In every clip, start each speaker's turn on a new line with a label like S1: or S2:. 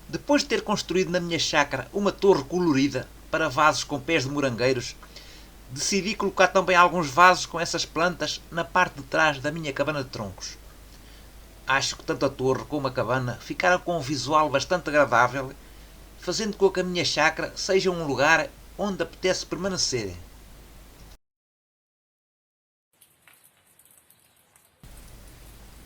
S1: Depois de ter construído na minha chácara uma torre colorida para vasos com pés de morangueiros, decidi colocar também alguns vasos com essas plantas na parte de trás da minha cabana de troncos. Acho que tanto a torre como a cabana ficaram com um visual bastante agradável, fazendo com que a minha chácara seja um lugar onde apetece permanecer.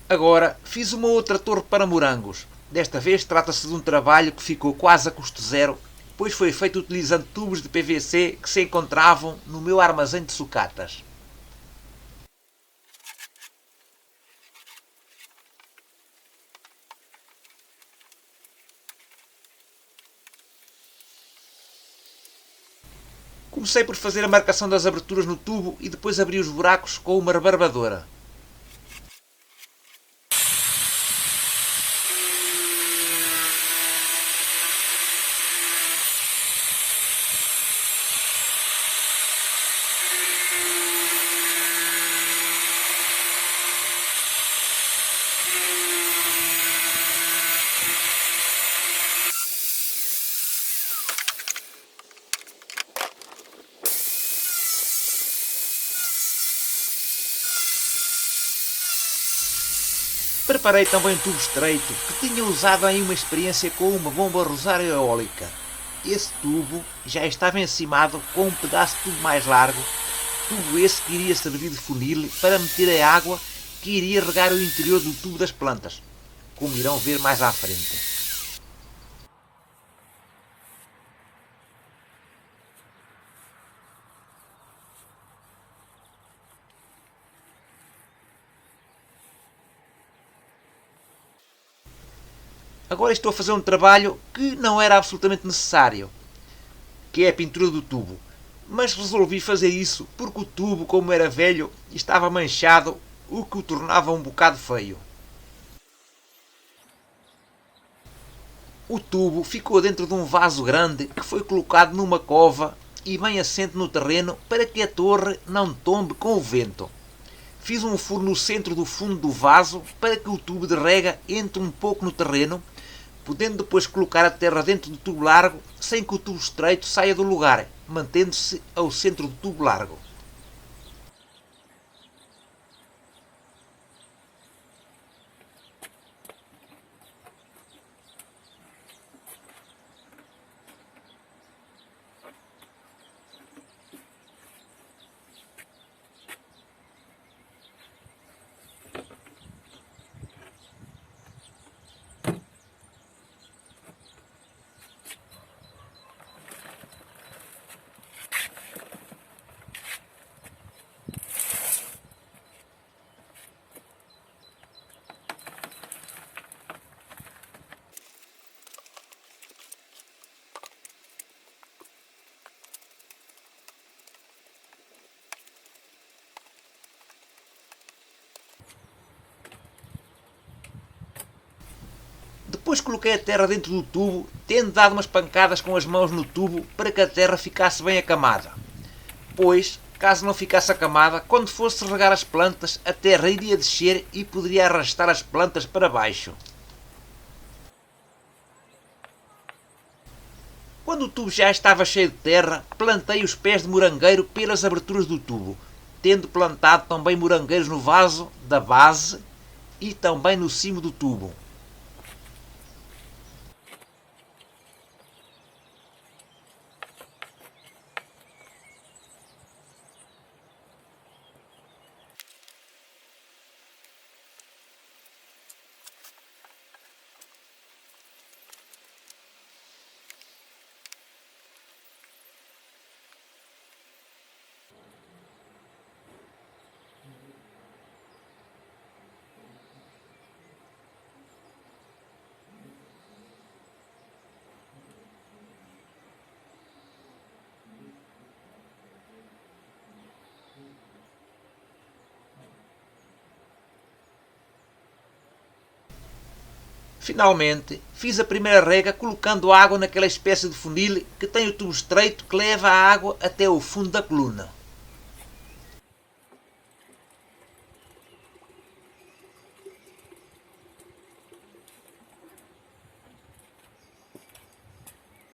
S1: Agora fiz uma outra torre para morangos. Desta vez trata-se de um trabalho que ficou quase a custo zero, pois foi feito utilizando tubos de PVC que se encontravam no meu armazém de sucatas. Comecei por fazer a marcação das aberturas no tubo e depois abri os buracos com uma rebarbadora. Preparei também um tubo estreito que tinha usado em uma experiência com uma bomba rosário eólica. Esse tubo já estava encimado com um pedaço de tubo mais largo, tubo esse que iria servir de funil para meter a água que iria regar o interior do tubo das plantas, como irão ver mais à frente. Agora estou a fazer um trabalho que não era absolutamente necessário, que é a pintura do tubo. Mas resolvi fazer isso porque o tubo, como era velho, estava manchado, o que o tornava um bocado feio. O tubo ficou dentro de um vaso grande que foi colocado numa cova e bem assente no terreno para que a torre não tombe com o vento. Fiz um furo no centro do fundo do vaso para que o tubo de rega entre um pouco no terreno, podendo depois colocar a terra dentro do tubo largo sem que o tubo estreito saia do lugar, mantendo-se ao centro do tubo largo. Depois coloquei a terra dentro do tubo, tendo dado umas pancadas com as mãos no tubo para que a terra ficasse bem acamada. Pois, caso não ficasse acamada, quando fosse regar as plantas, a terra iria descer e poderia arrastar as plantas para baixo. Quando o tubo já estava cheio de terra, plantei os pés de morangueiro pelas aberturas do tubo, tendo plantado também morangueiros no vaso da base e também no cimo do tubo. Finalmente, fiz a primeira rega colocando água naquela espécie de funil que tem o tubo estreito que leva a água até o fundo da coluna.